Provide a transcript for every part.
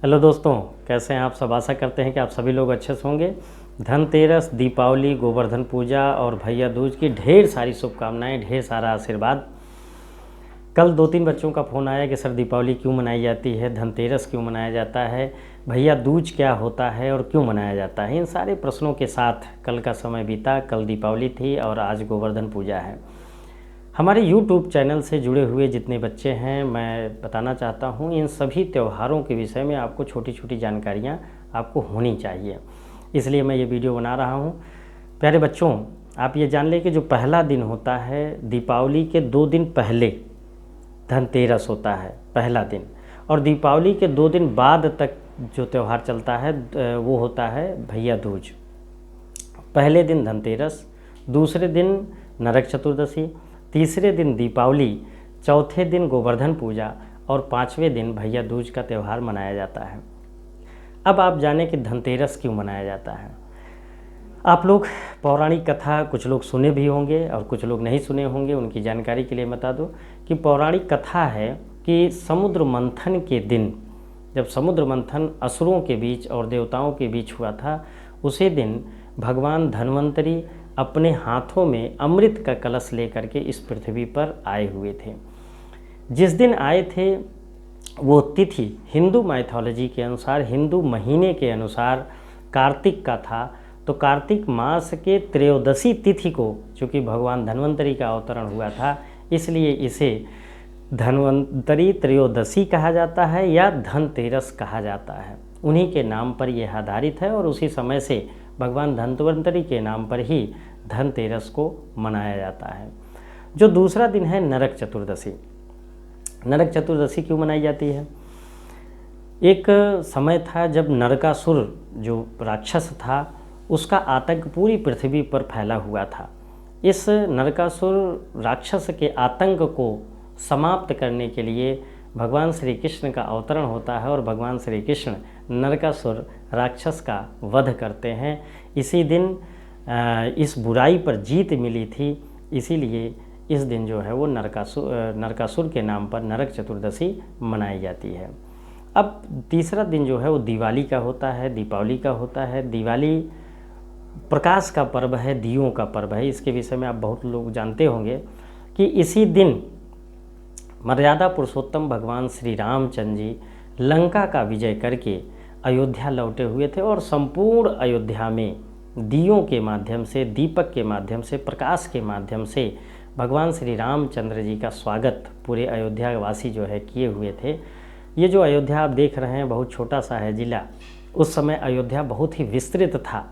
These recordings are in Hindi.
हेलो दोस्तों, कैसे हैं आप सब। आशा करते हैं कि आप सभी लोग अच्छे से होंगे। धनतेरस, दीपावली, गोवर्धन पूजा और भैया दूज की ढेर सारी शुभकामनाएं, ढेर सारा आशीर्वाद। कल 2-3 बच्चों का फ़ोन आया कि सर दीपावली क्यों मनाई जाती है, धनतेरस क्यों मनाया जाता है, भैया दूज क्या होता है और क्यों मनाया जाता है। इन सारे प्रश्नों के साथ कल का समय बीता। कल दीपावली थी और आज गोवर्धन पूजा है। हमारे YouTube चैनल से जुड़े हुए जितने बच्चे हैं, मैं बताना चाहता हूँ इन सभी त्योहारों के विषय में आपको छोटी छोटी जानकारियाँ आपको होनी चाहिए, इसलिए मैं ये वीडियो बना रहा हूँ। प्यारे बच्चों, आप ये जान लें कि जो पहला दिन होता है दीपावली के 2 दिन पहले धनतेरस होता है पहला दिन, और दीपावली के 2 दिन बाद तक जो त्यौहार चलता है वो होता है भैया दूज। पहले दिन धनतेरस, दूसरे दिन नरक चतुर्दशी, तीसरे दिन दीपावली, चौथे दिन गोवर्धन पूजा और 5वें दिन भैया दूज का त्यौहार मनाया जाता है। अब आप जानें कि धनतेरस क्यों मनाया जाता है। आप लोग पौराणिक कथा कुछ लोग सुने भी होंगे और कुछ लोग नहीं सुने होंगे। उनकी जानकारी के लिए बता दूं कि पौराणिक कथा है कि समुद्र मंथन के दिन, जब समुद्र मंथन असुरों के बीच और देवताओं के बीच हुआ था, उसी दिन भगवान धन्वंतरी अपने हाथों में अमृत का कलश लेकर के इस पृथ्वी पर आए हुए थे। जिस दिन आए थे वो तिथि हिंदू माइथोलॉजी के अनुसार, हिंदू महीने के अनुसार कार्तिक का था। तो कार्तिक मास के त्रयोदशी तिथि को, चूँकि भगवान धन्वंतरी का अवतरण हुआ था, इसलिए इसे धन्वंतरी त्रयोदशी कहा जाता है या धनतेरस कहा जाता है। उन्हीं के नाम पर यह आधारित है और उसी समय से भगवान धन्वंतरी के नाम पर ही धनतेरस को मनाया जाता है। जो दूसरा दिन है नरक चतुर्दशी। नरक चतुर्दशी क्यों मनाई जाती है? एक समय था जब नरकासुर जो राक्षस था, उसका आतंक पूरी पृथ्वी पर फैला हुआ था। इस नरकासुर राक्षस के आतंक को समाप्त करने के लिए भगवान श्री कृष्ण का अवतरण होता है और भगवान श्री कृष्ण नरकासुर राक्षस का वध करते हैं। इसी दिन इस बुराई पर जीत मिली थी, इसीलिए इस दिन जो है वो नरकासुर के नाम पर नरक चतुर्दशी मनाई जाती है। अब तीसरा दिन जो है वो दिवाली का होता है, दीपावली का होता है। दिवाली प्रकाश का पर्व है, दियों का पर्व है। इसके विषय में आप बहुत लोग जानते होंगे कि इसी दिन मर्यादा पुरुषोत्तम भगवान श्री रामचंद्र जी लंका का विजय करके अयोध्या लौटे हुए थे और संपूर्ण अयोध्या में दियों के माध्यम से, दीपक के माध्यम से, प्रकाश के माध्यम से भगवान श्री रामचंद्र जी का स्वागत पूरे अयोध्या वासी जो है किए हुए थे। ये जो अयोध्या आप देख रहे हैं बहुत छोटा सा है जिला, उस समय अयोध्या बहुत ही विस्तृत था।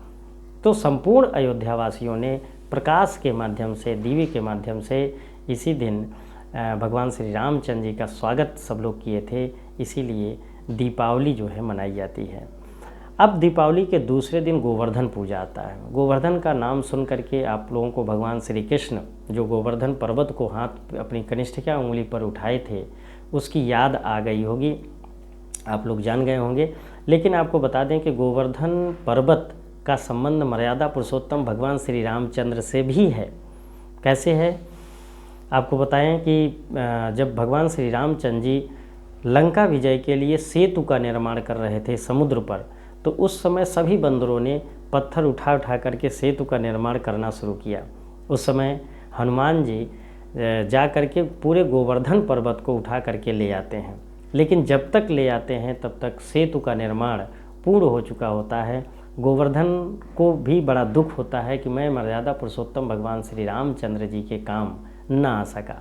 तो संपूर्ण अयोध्या वासियों ने प्रकाश के माध्यम से, दीवे के माध्यम से इसी दिन भगवान श्री रामचंद्र जी का स्वागत सब लोग किए थे, इसीलिए दीपावली जो है मनाई जाती है। अब दीपावली के दूसरे दिन गोवर्धन पूजा आता है। गोवर्धन का नाम सुन करके आप लोगों को भगवान श्री कृष्ण जो गोवर्धन पर्वत को हाथ अपनी कनिष्ठिका उंगली पर उठाए थे उसकी याद आ गई होगी, आप लोग जान गए होंगे। लेकिन आपको बता दें कि गोवर्धन पर्वत का संबंध मर्यादा पुरुषोत्तम भगवान श्री रामचंद्र से भी है। कैसे है आपको बताएं कि जब भगवान श्री रामचंद्र जी लंका विजय के लिए सेतु का निर्माण कर रहे थे समुद्र पर, तो उस समय सभी बंदरों ने पत्थर उठा उठा करके सेतु का निर्माण करना शुरू किया। उस समय हनुमान जी जा करके पूरे गोवर्धन पर्वत को उठा करके ले आते हैं, लेकिन जब तक ले आते हैं तब तक सेतु का निर्माण पूर्ण हो चुका होता है। गोवर्धन को भी बड़ा दुख होता है कि मैं मर्यादा पुरुषोत्तम भगवान श्री रामचंद्र जी के काम ना आ सका।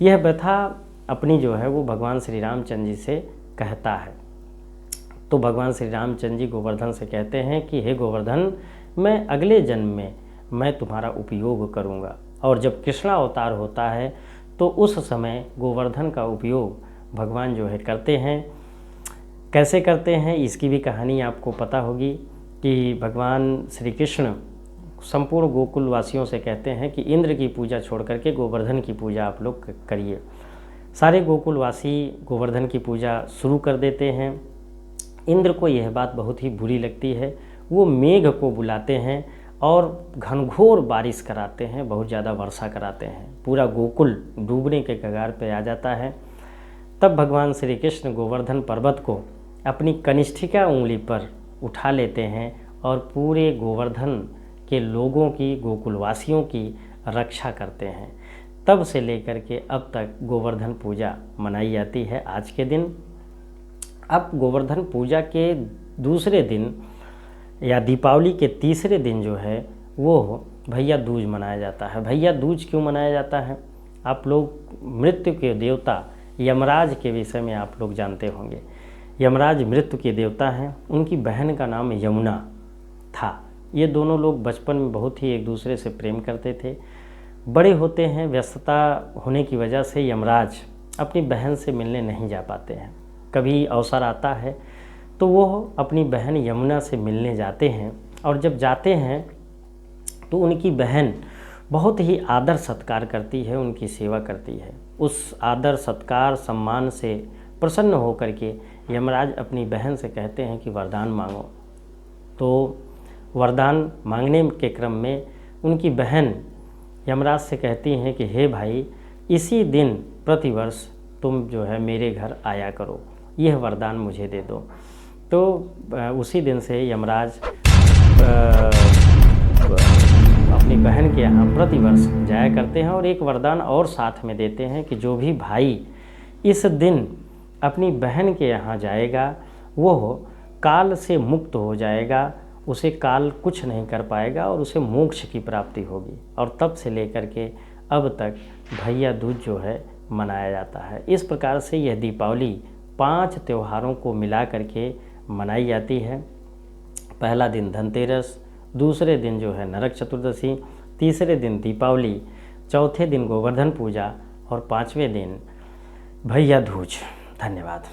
यह व्यथा अपनी जो है वो भगवान श्री रामचंद्र जी से कहता है। तो भगवान श्री रामचंद्र जी गोवर्धन से कहते हैं कि हे गोवर्धन, मैं अगले जन्म में मैं तुम्हारा उपयोग करूँगा। और जब कृष्णा अवतार होता है तो उस समय गोवर्धन का उपयोग भगवान जो है करते हैं। कैसे करते हैं इसकी भी कहानी आपको पता होगी कि भगवान श्री कृष्ण संपूर्ण गोकुल वासियों से कहते हैं कि इंद्र की पूजा छोड़ करके गोवर्धन की पूजा आप लोग करिए। सारे गोकुलवासी गोवर्धन की पूजा शुरू कर देते हैं। इंद्र को यह बात बहुत ही बुरी लगती है। वो मेघ को बुलाते हैं और घनघोर बारिश कराते हैं, बहुत ज़्यादा वर्षा कराते हैं। पूरा गोकुल डूबने के कगार पे आ जाता है। तब भगवान श्री कृष्ण गोवर्धन पर्वत को अपनी कनिष्ठिका उंगली पर उठा लेते हैं और पूरे गोवर्धन के लोगों की, गोकुलवासियों की रक्षा करते हैं। तब से लेकर के अब तक गोवर्धन पूजा मनाई जाती है आज के दिन। अब गोवर्धन पूजा के दूसरे दिन या दीपावली के तीसरे दिन जो है वो भैया दूज मनाया जाता है। भैया दूज क्यों मनाया जाता है? आप लोग मृत्यु के देवता यमराज के विषय में आप लोग जानते होंगे। यमराज मृत्यु के देवता हैं। उनकी बहन का नाम यमुना था। ये दोनों लोग बचपन में बहुत ही एक दूसरे से प्रेम करते थे। बड़े होते हैं, व्यस्तता होने की वजह से यमराज अपनी बहन से मिलने नहीं जा पाते हैं। कभी अवसर आता है तो वो अपनी बहन यमुना से मिलने जाते हैं, और जब जाते हैं तो उनकी बहन बहुत ही आदर सत्कार करती है, उनकी सेवा करती है। उस आदर सत्कार सम्मान से प्रसन्न होकर के यमराज अपनी बहन से कहते हैं कि वरदान मांगो। तो वरदान मांगने के क्रम में उनकी बहन यमराज से कहती हैं कि हे भाई, इसी दिन प्रतिवर्ष तुम जो है मेरे घर आया करो, यह वरदान मुझे दे दो। तो उसी दिन से यमराज अपनी बहन के यहाँ प्रतिवर्ष जाया करते हैं, और एक वरदान और साथ में देते हैं कि जो भी भाई इस दिन अपनी बहन के यहाँ जाएगा वो काल से मुक्त हो जाएगा, उसे काल कुछ नहीं कर पाएगा और उसे मोक्ष की प्राप्ति होगी। और तब से लेकर के अब तक भैया दूज जो है मनाया जाता है। इस प्रकार से यह दीपावली 5 त्योहारों को मिला करके मनाई जाती है। पहला दिन धनतेरस, दूसरे दिन जो है नरक चतुर्दशी, तीसरे दिन दीपावली, चौथे दिन गोवर्धन पूजा और 5वें दिन भैया दूज। धन्यवाद।